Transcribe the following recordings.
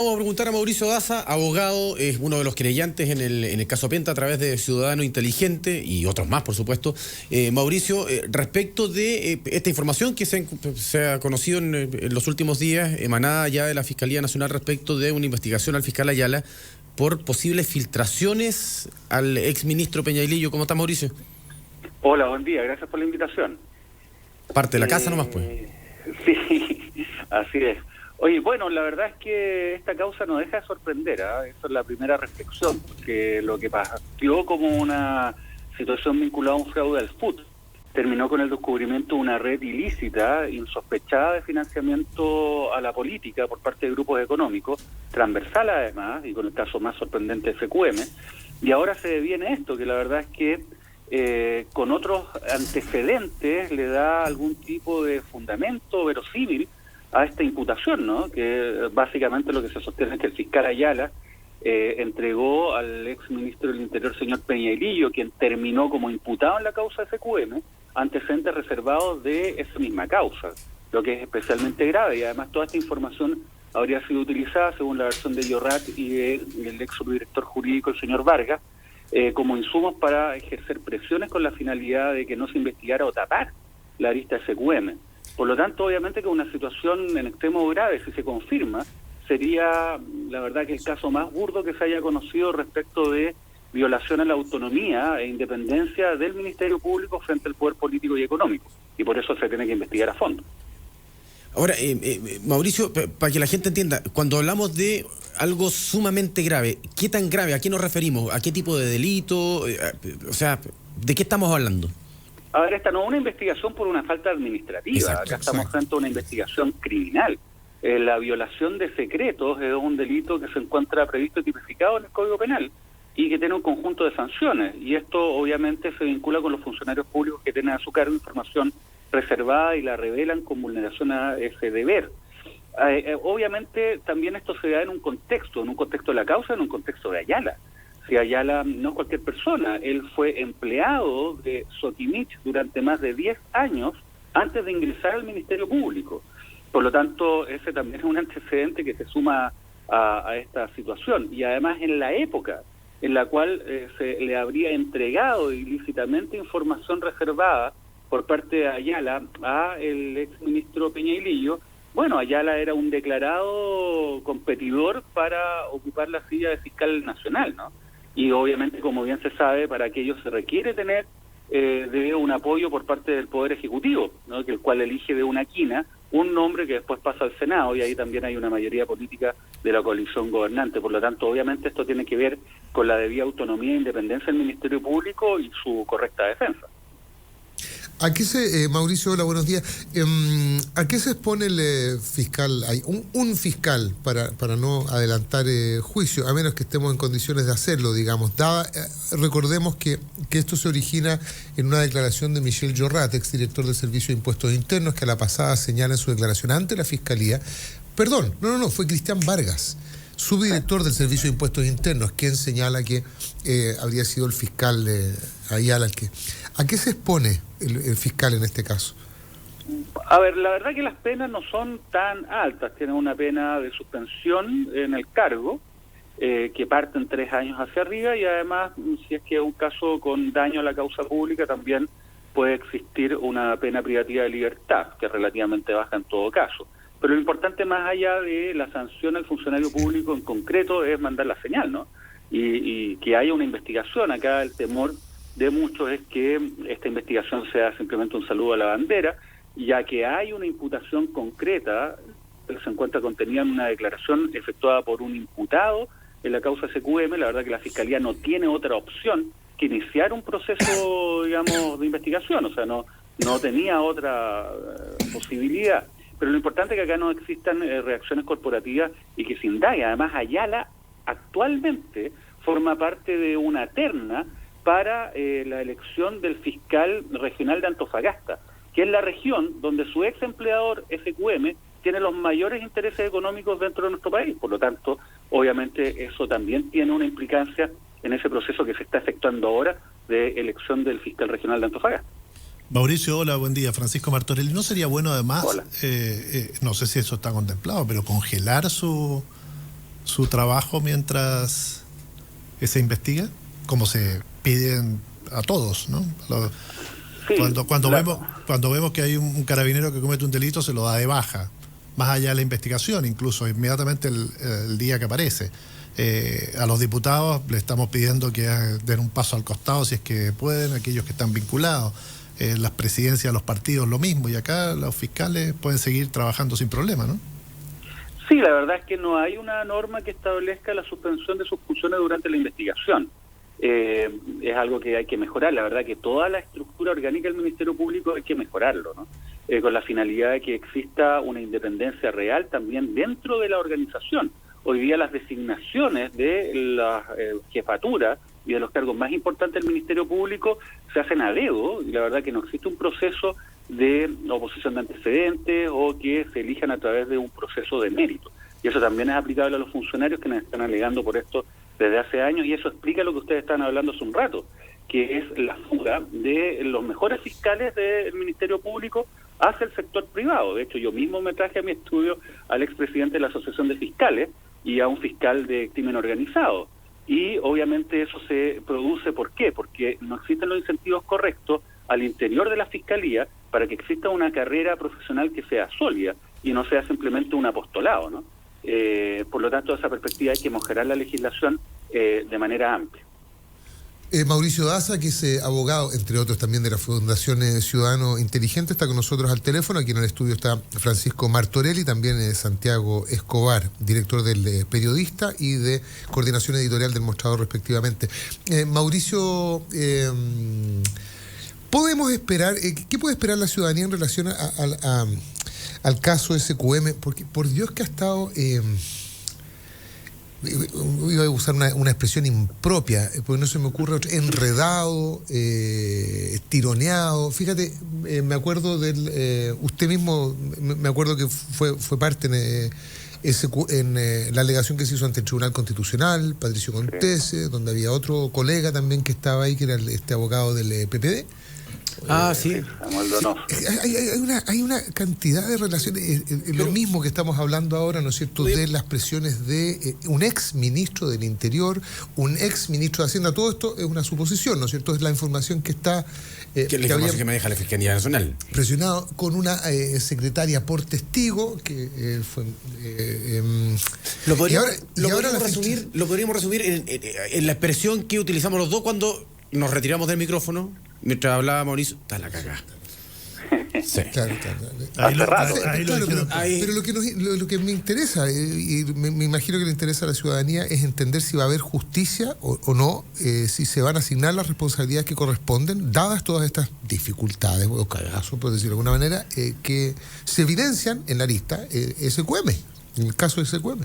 Vamos a preguntar a Mauricio Daza, abogado, es uno de los querellantes en el caso Penta a través de Ciudadano Inteligente y otros más, por supuesto. Mauricio, respecto de esta información que se ha conocido en los últimos días, emanada ya de la Fiscalía Nacional respecto de una investigación al fiscal Ayala por posibles filtraciones al exministro Peñailillo. ¿Cómo está, Mauricio? Hola, buen día, gracias por la invitación. Parte de la casa nomás, pues. Sí, así es. Oye, bueno, la verdad es que esta causa no deja de sorprender, ¿eh? Esa es la primera reflexión, que lo que partió como una situación vinculada a un fraude al FUT terminó con el descubrimiento de una red ilícita, insospechada de financiamiento a la política por parte de grupos económicos, transversal además, y con el caso más sorprendente de FQM, y ahora se viene esto, que la verdad es que con otros antecedentes le da algún tipo de fundamento verosímil a esta imputación, ¿no? Que básicamente lo que se sostiene es que el fiscal Ayala entregó al ex ministro del Interior, señor Peñailillo, quien terminó como imputado en la causa de FQM, antecedentes reservados de esa misma causa, lo que es especialmente grave, y además toda esta información habría sido utilizada, según la versión de Llorat y del ex subdirector jurídico, el señor Vargas, como insumos para ejercer presiones con la finalidad de que no se investigara o tapar la arista de FQM. Por lo tanto, obviamente que una situación en extremo grave, si se confirma, sería, la verdad, que el caso más burdo que se haya conocido respecto de violación a la autonomía e independencia del Ministerio Público frente al poder político y económico. Y por eso se tiene que investigar a fondo. Ahora, Mauricio, para que la gente entienda, cuando hablamos de algo sumamente grave, ¿qué tan grave? ¿A qué nos referimos? ¿A qué tipo de delito? O sea, ¿de qué estamos hablando? A ver, esta no es una investigación por una falta administrativa. Exacto, acá estamos frente a una investigación criminal. La violación de secretos es un delito que se encuentra previsto y tipificado en el Código Penal y que tiene un conjunto de sanciones. Y esto obviamente se vincula con los funcionarios públicos que tienen a su cargo información reservada y la revelan con vulneración a ese deber. Obviamente también esto se da en un contexto de la causa, en un contexto de Ayala. Si Ayala no es cualquier persona, él fue empleado de Soquimich durante más de 10 años antes de ingresar al Ministerio Público. Por lo tanto, ese también es un antecedente que se suma a esta situación. Y además en la época en la cual se le habría entregado ilícitamente información reservada por parte de Ayala a el exministro Peñailillo, bueno, Ayala era un declarado competidor para ocupar la silla de fiscal nacional, ¿no? Y obviamente, como bien se sabe, para aquello se requiere tener de un apoyo por parte del Poder Ejecutivo, ¿no? Que el cual elige de una quina un nombre que después pasa al Senado, y ahí también hay una mayoría política de la coalición gobernante. Por lo tanto, obviamente esto tiene que ver con la debida autonomía e independencia del Ministerio Público y su correcta defensa. ¿A qué se, Mauricio, hola, buenos días. ¿A qué se expone el fiscal? Hay un fiscal, para no adelantar juicio, a menos que estemos en condiciones de hacerlo, digamos. Recordemos que esto se origina en una declaración de Michel Llorat, exdirector del Servicio de Impuestos Internos, que a la pasada señala en su declaración ante la Fiscalía. Perdón, no, fue Cristian Vargas, subdirector del Servicio de Impuestos Internos, quien señala que habría sido el fiscal Ayala el que... ¿A qué se expone el fiscal en este caso? A ver, la verdad que las penas no son tan altas. Tienen una pena de suspensión en el cargo, que parte en 3 años hacia arriba, y además, si es que es un caso con daño a la causa pública, también puede existir una pena privativa de libertad, que es relativamente baja en todo caso. Pero lo importante, más allá de la sanción al funcionario público en concreto, es mandar la señal, ¿no? Y que haya una investigación. Acá el temor de muchos es que esta investigación sea simplemente un saludo a la bandera, ya que hay una imputación concreta que se encuentra contenida en una declaración efectuada por un imputado en la causa SQM. La verdad que la Fiscalía no tiene otra opción que iniciar un proceso, digamos, de investigación, o sea, no tenía otra posibilidad. Pero lo importante es que acá no existan reacciones corporativas y que se indague. Además, Ayala actualmente forma parte de una terna para la elección del fiscal regional de Antofagasta, que es la región donde su ex empleador FQM tiene los mayores intereses económicos dentro de nuestro país. Por lo tanto, obviamente eso también tiene una implicancia en ese proceso que se está efectuando ahora de elección del fiscal regional de Antofagasta. Mauricio, hola, buen día. Francisco Martorell. ¿No sería bueno además, Hola. no sé si eso está contemplado, pero congelar su su trabajo mientras se investiga, como se piden a todos, ¿no? Sí, Cuando vemos que hay un carabinero que comete un delito, se lo da de baja, más allá de la investigación, incluso inmediatamente el día que aparece. A los diputados le estamos pidiendo que den un paso al costado si es que pueden, aquellos que están vinculados. Las presidencias, los partidos, lo mismo, y acá los fiscales pueden seguir trabajando sin problema, ¿no? Sí, la verdad es que no hay una norma que establezca la suspensión de sus funciones durante la investigación. Es algo que hay que mejorar. La verdad que toda la estructura orgánica del Ministerio Público hay que mejorarlo, ¿no? Con la finalidad de que exista una independencia real también dentro de la organización. Hoy día las designaciones de la jefatura y de los cargos más importantes del Ministerio Público se hacen a dedo, y la verdad que no existe un proceso de oposición de antecedentes o que se elijan a través de un proceso de mérito. Y eso también es aplicable a los funcionarios que nos están alegando por esto desde hace años, y eso explica lo que ustedes estaban hablando hace un rato, que es la fuga de los mejores fiscales del Ministerio Público hacia el sector privado. De hecho, yo mismo me traje a mi estudio al expresidente de la Asociación de Fiscales y a un fiscal de crimen organizado. Y obviamente eso se produce, ¿por qué? Porque no existen los incentivos correctos al interior de la Fiscalía para que exista una carrera profesional que sea sólida y no sea simplemente un apostolado, ¿no? Por lo tanto, esa perspectiva hay que mejorar la legislación de manera amplia. Mauricio Daza, que es abogado, entre otros también de la Fundación Ciudadano Inteligente, está con nosotros al teléfono. Aquí en el estudio está Francisco Martorelli, también Santiago Escobar, director del Periodista y de Coordinación Editorial del Mostrador, respectivamente. Mauricio, ¿podemos esperar, qué puede esperar la ciudadanía en relación al caso SQM? Porque por Dios que ha estado... iba a usar una expresión impropia, porque no se me ocurre otra, enredado, tironeado. Fíjate, me acuerdo usted mismo, me acuerdo que fue parte en la alegación que se hizo ante el Tribunal Constitucional, Patricio Contese, donde había otro colega también que estaba ahí, que era este abogado del PPD. Sí. Hay una cantidad de relaciones, lo mismo que estamos hablando ahora, ¿no es cierto?, de las presiones de un ex ministro del Interior, un ex ministro de Hacienda. Todo esto es una suposición, ¿no es cierto? Es la información que está... que es la información que maneja la Fiscalía Nacional. Presionado con una secretaria por testigo, que fue... Lo podríamos resumir en la expresión que utilizamos los dos cuando nos retiramos del micrófono. Mientras hablaba Mauricio, está la cagada. Sí. Claro. Pero lo que me interesa, y me imagino que le interesa a la ciudadanía, es entender si va a haber justicia o no, si se van a asignar las responsabilidades que corresponden, dadas todas estas dificultades, o cagazos, por decirlo de alguna manera, que se evidencian en la lista SQM, en el caso de SQM.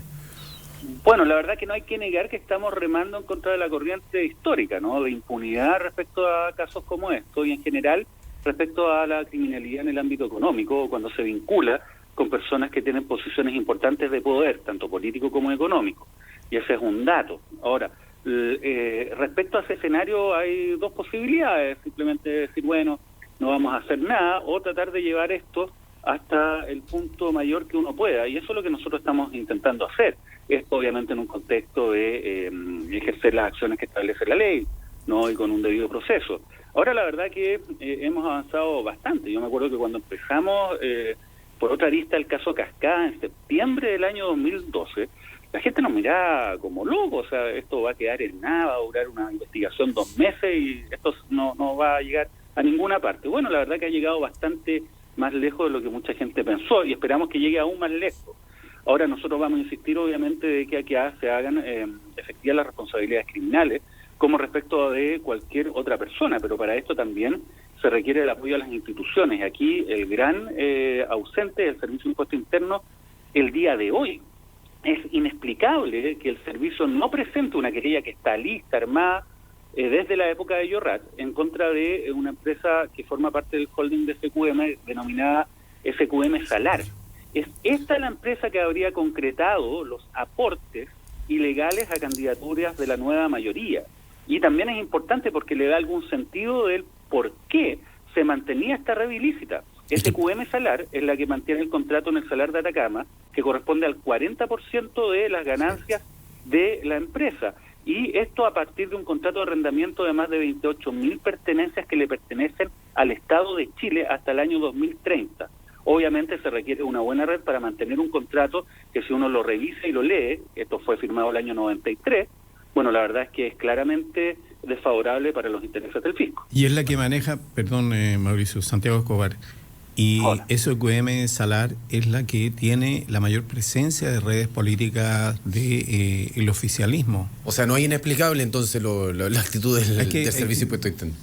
Bueno, la verdad que no hay que negar que estamos remando en contra de la corriente histórica, ¿no?, de impunidad respecto a casos como estos, y en general respecto a la criminalidad en el ámbito económico, cuando se vincula con personas que tienen posiciones importantes de poder, tanto político como económico. Y ese es un dato. Ahora, respecto a ese escenario hay dos posibilidades: simplemente decir, bueno, no vamos a hacer nada, o tratar de llevar esto hasta el punto mayor que uno pueda, y eso es lo que nosotros estamos intentando hacer. Esto obviamente en un contexto de ejercer las acciones que establece la ley, ¿no?, y con un debido proceso. Ahora, la verdad que hemos avanzado bastante. Yo me acuerdo que cuando empezamos por otra arista el caso Cascada en septiembre del año 2012, la gente nos miraba como locos. O sea, esto va a quedar en nada, va a durar una investigación 2 meses y esto no va a llegar a ninguna parte. Bueno, la verdad que ha llegado bastante más lejos de lo que mucha gente pensó, y esperamos que llegue aún más lejos. Ahora nosotros vamos a insistir, obviamente, de que aquí se hagan efectivas las responsabilidades criminales, como respecto de cualquier otra persona, pero para esto también se requiere el apoyo a las instituciones. Aquí el gran ausente del Servicio de Impuesto Interno el día de hoy. Es inexplicable que el servicio no presente una querella que está lista, armada, desde la época de Llorat, en contra de una empresa que forma parte del holding de SQM, denominada SQM Salar. Es esta la empresa que habría concretado los aportes ilegales a candidaturas de la nueva mayoría. Y también es importante porque le da algún sentido del por qué se mantenía esta red ilícita. SQM Salar es la que mantiene el contrato en el Salar de Atacama, que corresponde al 40% de las ganancias de la empresa. Y esto a partir de un contrato de arrendamiento de más de 28.000 pertenencias que le pertenecen al Estado de Chile hasta el año 2030. Obviamente se requiere una buena red para mantener un contrato que, si uno lo revisa y lo lee, esto fue firmado el año 93, bueno, la verdad es que es claramente desfavorable para los intereses del fisco. Y es la que maneja, perdón, Mauricio, Santiago Escobar. Y SQM Salar es la que tiene la mayor presencia de redes políticas del oficialismo. O sea, no hay inexplicable entonces la actitud del Servicio de Impuestos Internos.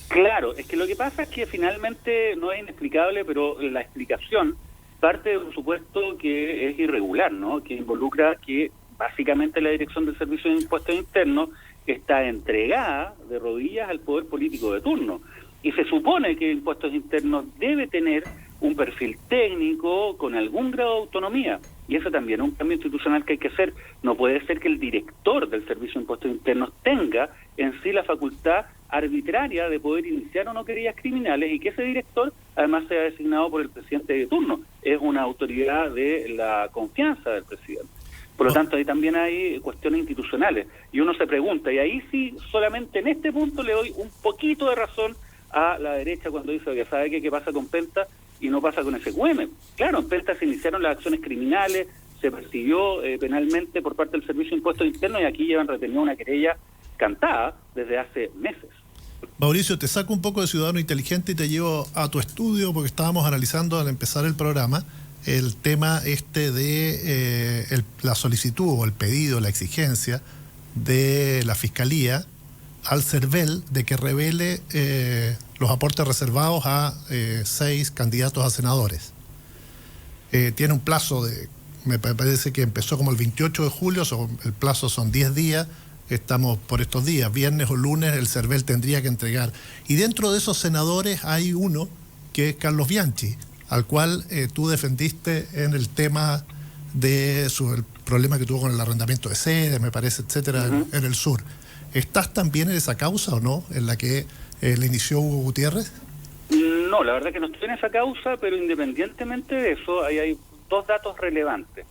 Claro, es que lo que pasa es que finalmente no es inexplicable, pero la explicación parte de un supuesto que es irregular, ¿no? Que involucra que básicamente la Dirección del Servicio de Impuestos Internos está entregada de rodillas al poder político de turno. Y se supone que Impuestos Internos debe tener un perfil técnico con algún grado de autonomía. Y eso también es un cambio institucional que hay que hacer. No puede ser que el director del Servicio de Impuestos Internos tenga en sí la facultad arbitraria de poder iniciar o no querellas criminales, y que ese director además sea designado por el presidente de turno. Es una autoridad de la confianza del presidente. Por lo tanto, ahí también hay cuestiones institucionales. Y uno se pregunta, y ahí sí, solamente en este punto le doy un poquito de razón a la derecha cuando dice, oye, ¿sabe qué pasa con Penta y no pasa con SQM? Claro, en Penta se iniciaron las acciones criminales, se persiguió penalmente por parte del Servicio de Impuestos Internos, y aquí llevan retenido una querella cantada desde hace meses. Mauricio, te saco un poco de Ciudadano Inteligente y te llevo a tu estudio, porque estábamos analizando al empezar el programa el tema de la solicitud o el pedido, la exigencia de la Fiscalía al CERVEL de que revele los aportes reservados a 6 candidatos a senadores. Tiene un plazo me parece que empezó como el 28 de julio, el plazo son 10 días, estamos por estos días, viernes o lunes el CERVEL tendría que entregar. Y dentro de esos senadores hay uno que es Carlos Bianchi, al cual tú defendiste en el tema de el problema que tuvo con el arrendamiento de sedes, me parece, etcétera, en el sur. ¿Estás también en esa causa o no, en la que le inició Hugo Gutiérrez? No, la verdad que no estoy en esa causa, pero independientemente de eso, ahí hay 2 datos relevantes.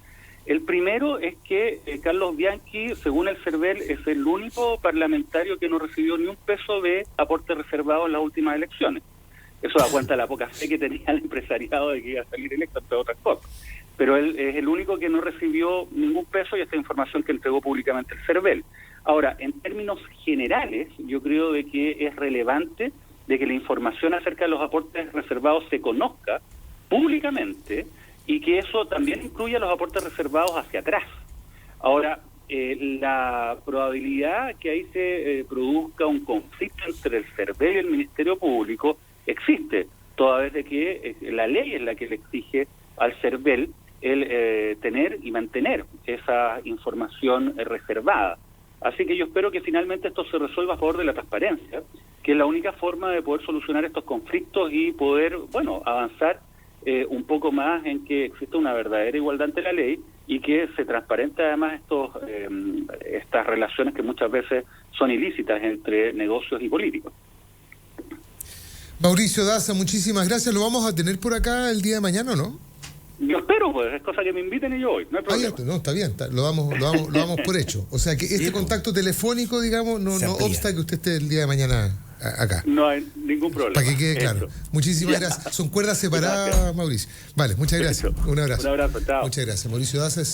El primero es que Carlos Bianchi, según el CERVEL, es el único parlamentario que no recibió ni un peso de aporte reservado en las últimas elecciones. Eso da cuenta de la poca fe que tenía el empresariado de que iba a salir electo, entre otras cosas. Pero él es el único que no recibió ningún peso, y esta información que entregó públicamente el CERVEL. Ahora, en términos generales, yo creo de que es relevante de que la información acerca de los aportes reservados se conozca públicamente, y que eso también incluya los aportes reservados hacia atrás. Ahora, la probabilidad que ahí se produzca un conflicto entre el CERVEL y el Ministerio Público existe, toda vez de que la ley es la que le exige al CERVEL el tener y mantener esa información reservada. Así que yo espero que finalmente esto se resuelva a favor de la transparencia, que es la única forma de poder solucionar estos conflictos y poder, avanzar un poco más en que exista una verdadera igualdad ante la ley, y que se transparente además estas relaciones que muchas veces son ilícitas entre negocios y políticos. Mauricio Daza, muchísimas gracias. ¿Lo vamos a tener por acá el día de mañana o no? Yo espero, pues, es cosa que me inviten y yo voy, no hay problema. No, está bien, lo damos por hecho. O sea que este contacto telefónico, digamos, no obsta que usted esté el día de mañana acá. No hay ningún problema. Para que quede claro. Muchísimas gracias. Son cuerdas separadas, Mauricio. Vale, muchas gracias. Un abrazo. Un abrazo, chao. Muchas gracias. Mauricio Daza.